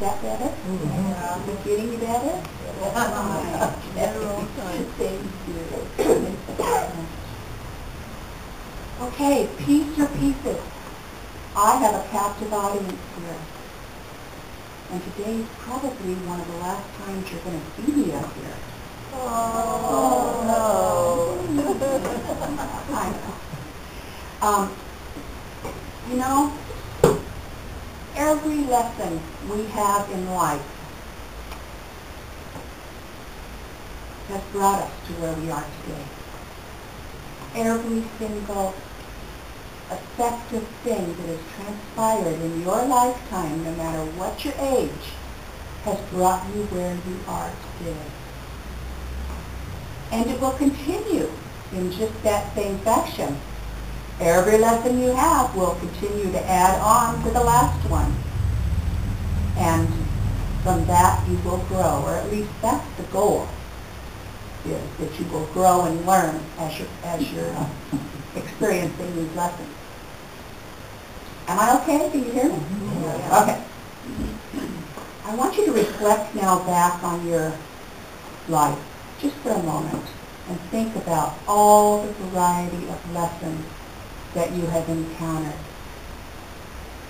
that better? Yeah. Is it getting better? Thank you. Okay, piece your pieces. I have a captive audience here. And today is probably one of the last times you're going to see me up here. Oh, no. I know. You know, every lesson we have in life has brought us to where we are today. Every single effective thing that has transpired in your lifetime, no matter what your age, has brought you where you are today. And it will continue in just that same fashion. Every lesson you have will continue to add on to the last one. And from that you will grow, or at least that's the goal, is that you will grow and learn as you're experiencing these lessons. Am I okay? Can you hear me? Yeah. Okay. I want you to reflect now back on your life, just for a moment, and think about all the variety of lessons that you have encountered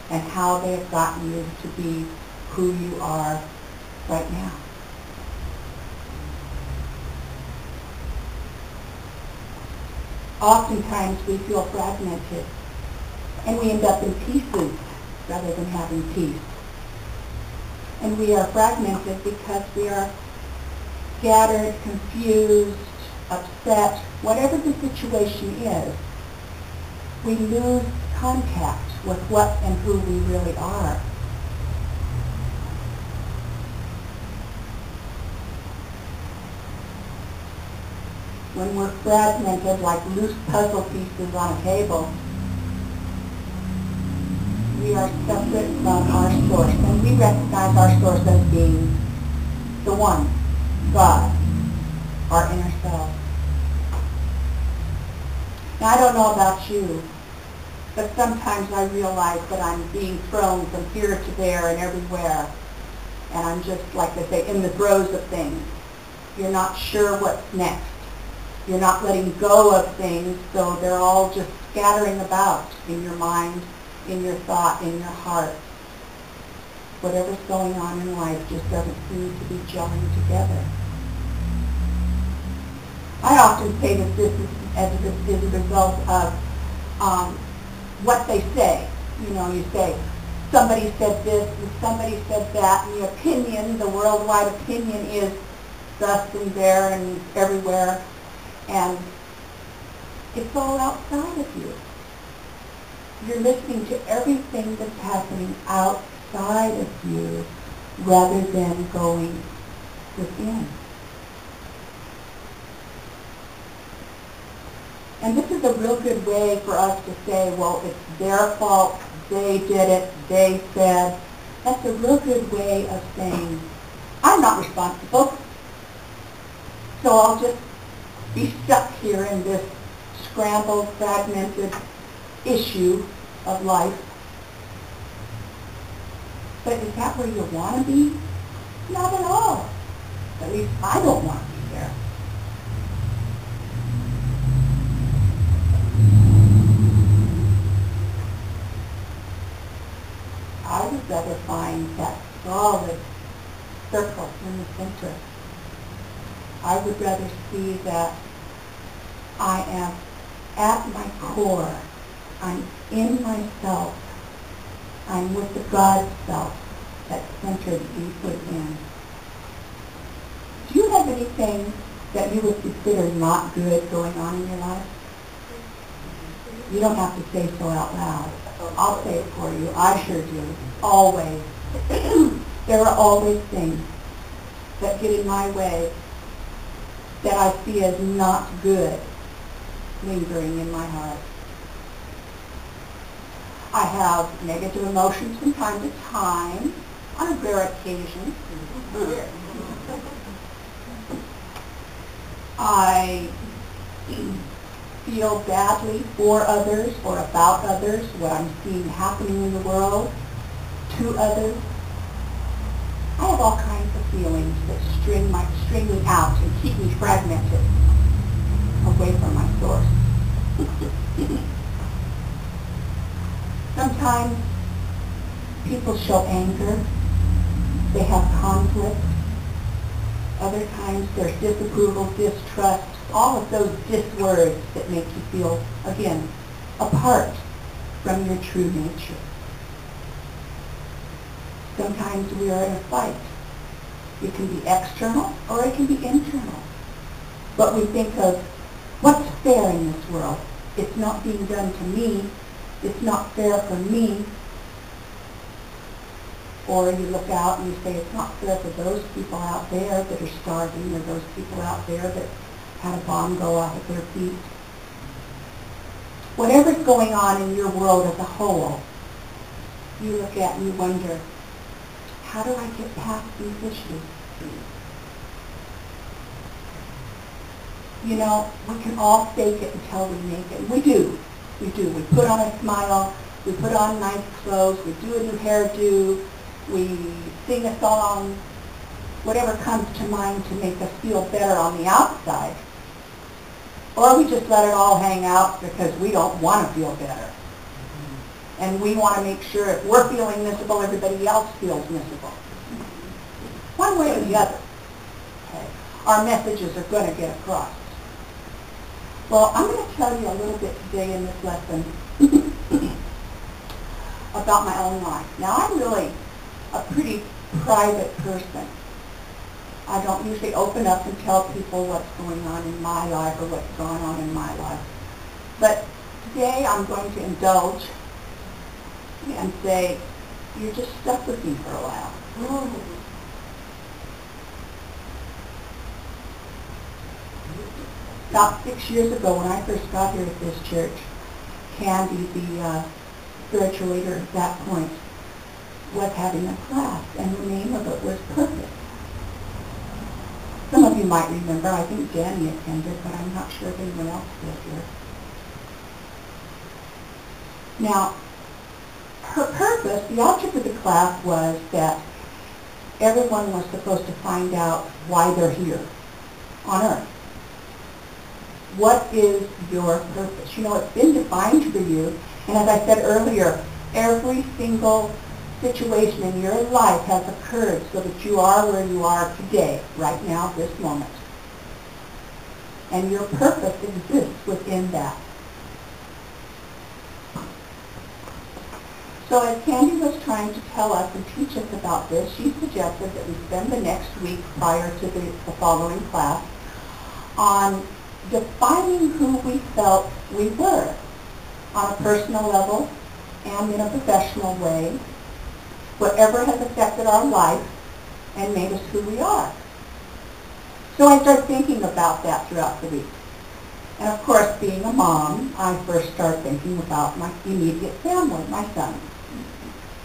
and how they have gotten you to be who you are right now. Oftentimes we feel fragmented and we end up in pieces rather than having peace. And we are fragmented because we are scattered, confused, upset, whatever the situation is. We lose contact with what and who we really are. When we're fragmented like loose puzzle pieces on a table, we are separate from our source, and we recognize our source as being the one, God, our inner self. Now, I don't know about you, but sometimes I realize that I'm being thrown from here to there and everywhere, and I'm just, like they say, in the throes of things. You're not sure what's next. You're not letting go of things, so they're all just scattering about in your mind, in your thought, in your heart. Whatever's going on in life just doesn't seem to be gelling together. I often say that this is a result of what they say. You know, you say, somebody said this and somebody said that, and the opinion, the worldwide opinion is thus and there and everywhere, and it's all outside of you. You're listening to everything that's happening outside of you rather than going within. And this is a real good way for us to say, well, it's their fault, they did it, they said. That's a real good way of saying, I'm not responsible. So I'll just be stuck here in this scrambled, fragmented issue of life. But is that where you want to be? Not at all. At least I don't want to be there. I would rather find that solid circle in the center. I would rather see that I am at my core. I'm in myself. I'm with the God self that's centered deep within. Do you have anything that you would consider not good going on in your life? You don't have to say so out loud. I'll say it for you. I sure do. Always. There are always things that get in my way that I see as not good lingering in my heart. I have negative emotions from time to time, on a rare occasion. I feel badly for others or about others, what I'm seeing happening in the world to others. I have all kinds of feelings that string me out and keep me fragmented away from my source. Sometimes people show anger, they have conflict. Other times there's disapproval, distrust, all of those words that make you feel, again, apart from your true nature. Sometimes we are in a fight. It can be external or it can be internal. But we think of what's fair in this world. It's not being done to me. It's not fair for me. Or you look out and you say it's not fair for those people out there that are starving, or those people out there that had a bomb go off at their feet. Whatever's going on in your world as a whole, you look at and you wonder, how do I get past these issues? You know, we can all fake it until we make it. We do. We do. We put on a smile. We put on nice clothes. We do a new hairdo. We sing a song. Whatever comes to mind to make us feel better on the outside. Or we just let it all hang out because we don't want to feel better. And we want to make sure if we're feeling miserable, everybody else feels miserable. One way or the other. Okay. Our messages are going to get across. Well, I'm going to tell you a little bit today in this lesson about my own life. Now, I'm really a pretty private person. I don't usually open up and tell people what's going on in my life or what's going on in my life. But today I'm going to indulge and say, you're just stuck with me for a while. About 6 years ago, when I first got here at this church, Candy, the spiritual leader at that point, was having a class, and the name of it was Purpose. Some of you might remember, I think Danny attended, but I'm not sure if anyone else did here. Now, her purpose, the object of the class was that everyone was supposed to find out why they're here on earth. What is your purpose? You know, it's been defined for you, and as I said earlier, every single situation in your life has occurred so that you are where you are today, right now, this moment. And your purpose exists within that. So as Candy was trying to tell us and teach us about this, she suggested that we spend the next week prior to the following class on defining who we felt we were on a personal level and in a professional way, whatever has affected our life and made us who we are. So I started thinking about that throughout the week. And of course, being a mom, I first started thinking about my immediate family, my sons.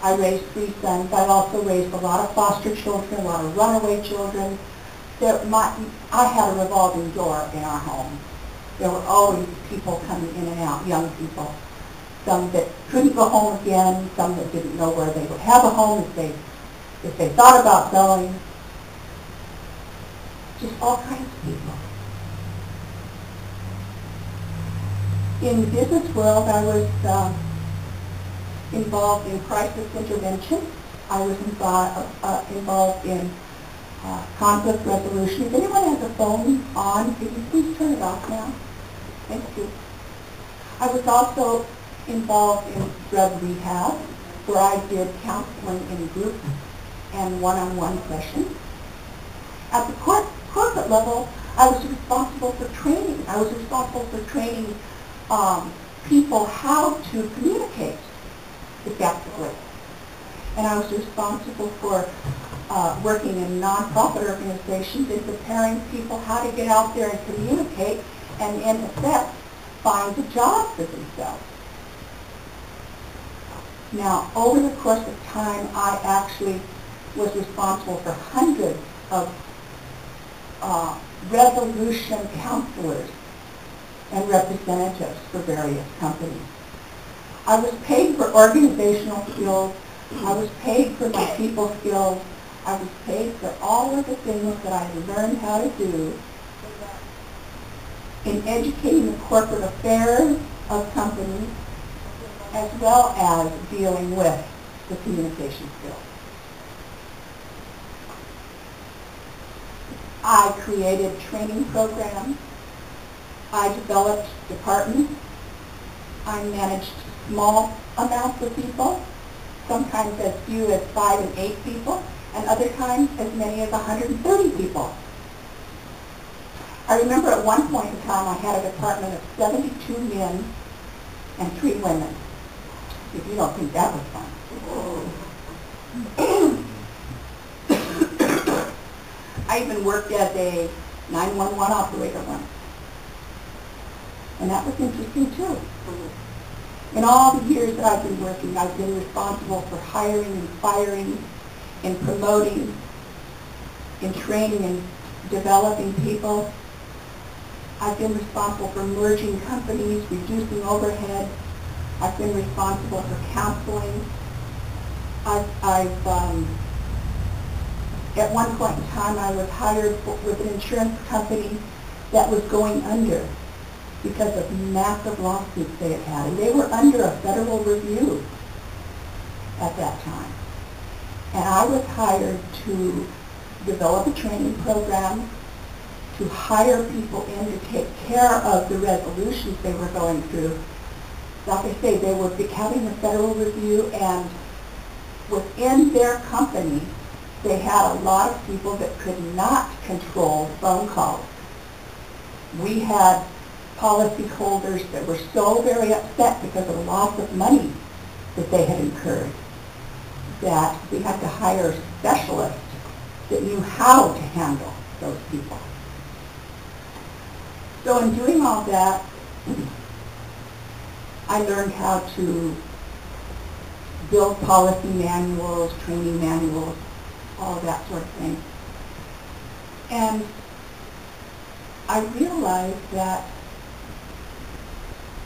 I raised 3 sons. I've also raised a lot of foster children, a lot of runaway children. I had a revolving door in our home. There were always people coming in and out, young people. Some that couldn't go home again, some that didn't know where they would have a home if they thought about going. Just all kinds of people. In the business world, I was involved in crisis intervention. I was involved in conflict resolution. If anyone has a phone on, could you please turn it off now? Thank you. I was also involved in drug rehab, where I did counseling in group and one-on-one sessions. At the corporate level, I was responsible for training. I was responsible for training people how to communicate effectively. And I was responsible for working in nonprofit organizations and preparing people how to get out there and communicate and, in effect, find a job for themselves. Now, over the course of time, I actually was responsible for hundreds of resolution counselors and representatives for various companies. I was paid for organizational skills. I was paid for my people skills. I was paid for all of the things that I learned how to do in educating the corporate affairs of companies, as well as dealing with the communication skills. I created training programs. I developed departments. I managed small amounts of people, sometimes as few as 5 and 8 people, and other times as many as 130 people. I remember at one point in time I had a department of 72 men and 3 women. If you don't think that was fun. I even worked as a 911 operator once. And that was interesting too. In all the years that I've been working, I've been responsible for hiring and firing, in promoting, in training and developing people. I've been responsible for merging companies, reducing overhead. I've been responsible for counseling. At one point in time, I was hired with an insurance company that was going under because of massive lawsuits they had had. And they were under a federal review at that time. And I was hired to develop a training program, to hire people in to take care of the resolutions they were going through. Like I say, they were having a federal review, and within their company, they had a lot of people that could not control phone calls. We had policyholders that were so very upset because of the loss of money that they had incurred that we had to hire specialists that knew how to handle those people. So in doing all that, I learned how to build policy manuals, training manuals, all of that sort of thing. And I realized that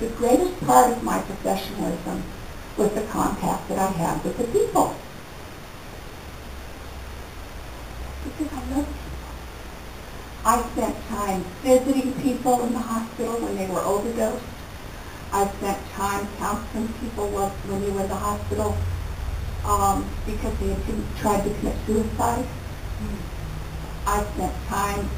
the greatest part of my professionalism was the contact that I had with the people. Because I love people. I spent time visiting people in the hospital when they were overdosed. I spent time counseling people when they were in the hospital because they had tried to commit suicide. I spent time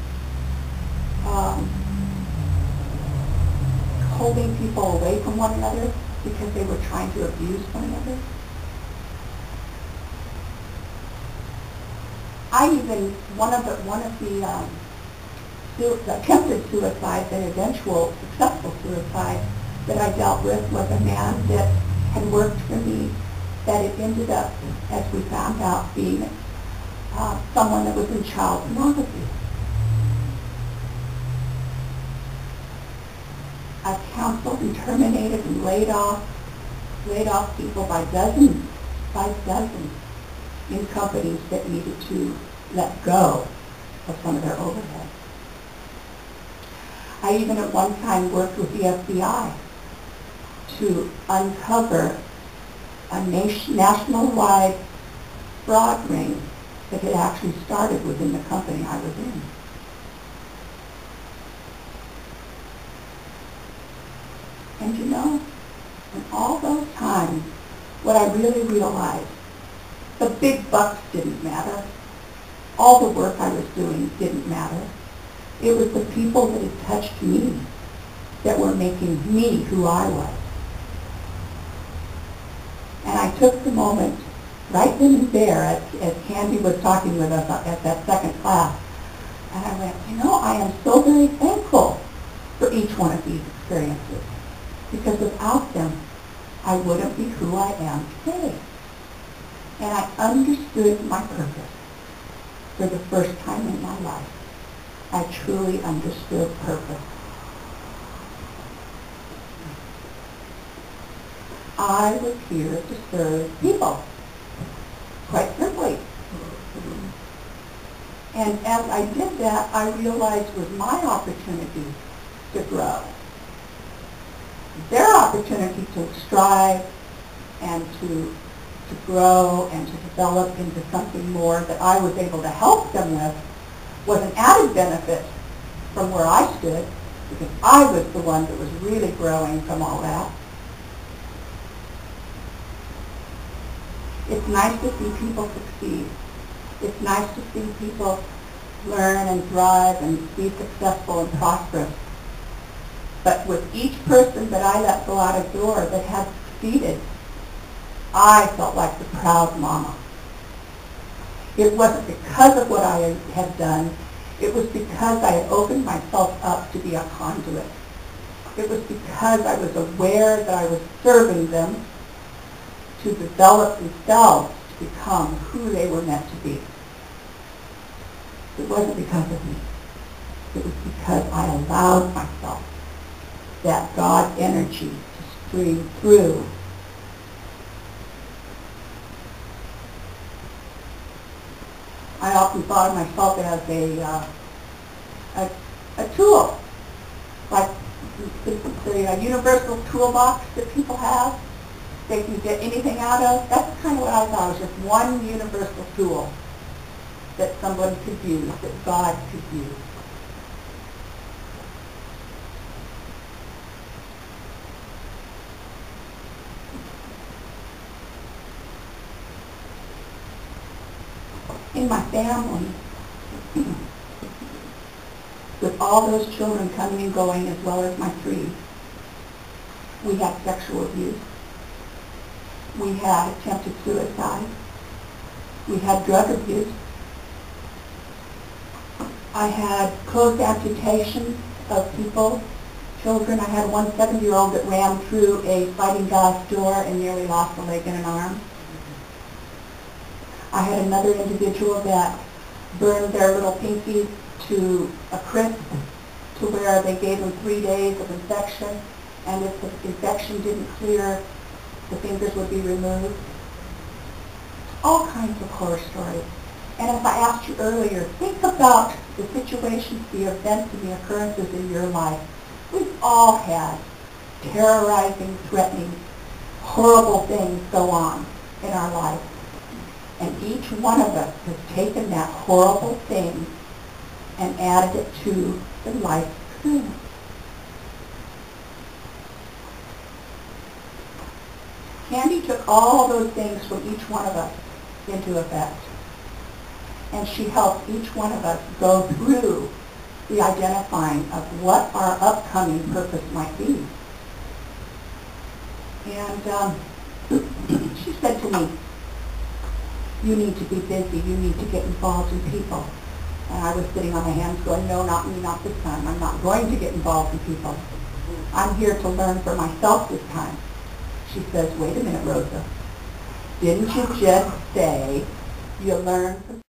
holding people away from one another because they were trying to abuse one another. I even, one of the attempted suicides and eventual successful suicide that I dealt with was a man that had worked for me that it ended up, as we found out, being someone that was in child pornography. I've counseled and terminated and laid off people by dozens in companies that needed to let go of some of their overhead. I even at one time worked with the FBI to uncover a national-wide fraud ring that had actually started within the company I was in. And you know, in all those times, what I really realized, the big bucks didn't matter. All the work I was doing didn't matter. It was the people that had touched me that were making me who I was. And I took the moment right then and there, as Candy was talking with us at that second class, and I went, you know, I am so very thankful for each one of these experiences, because without them, I wouldn't be who I am today. And I understood my purpose for the first time in my life. I truly understood purpose. I was here to serve people, quite simply. And as I did that, I realized it was my opportunity to grow. Their opportunity to strive and to to grow and to develop into something more that I was able to help them with was an added benefit from where I stood, because I was the one that was really growing from all that. It's nice to see people succeed. It's nice to see people learn and thrive and be successful and prosperous. But with each person that I let go out a door that had succeeded, I felt like the proud mama. It wasn't because of what I had done. It was because I had opened myself up to be a conduit. It was because I was aware that I was serving them to develop themselves to become who they were meant to be. It wasn't because of me. It was because I allowed myself that God energy to stream through. I often thought of myself as a tool, like the universal toolbox that people have. They can get anything out of. That's kind of what I thought. It was just one universal tool that someone could use, that God could use. In my family, with all those children coming and going, as well as my 3, we had sexual abuse. We had attempted suicide. We had drug abuse. I had closed amputations of people, children. I had one 7-year-old that ran through a sliding glass door and nearly lost a leg and an arm. I had another individual that burned their little pinkies to a crisp to where they gave them 3 days of infection, and if the infection didn't clear, the fingers would be removed. All kinds of horror stories. And as I asked you earlier, think about the situations, the events, and the occurrences in your life. We've all had terrorizing, threatening, horrible things go on in our life. And each one of us has taken that horrible thing and added it to the life cocoon. Candy took all those things from each one of us into effect. And she helped each one of us go through the identifying of what our upcoming purpose might be. And she said to me, you need to be busy, you need to get involved in people. And I was sitting on my hands going, no, not me, not this time. I'm not going to get involved in people. I'm here to learn for myself this time. She says, wait a minute, Rosa. Didn't you just say you learn from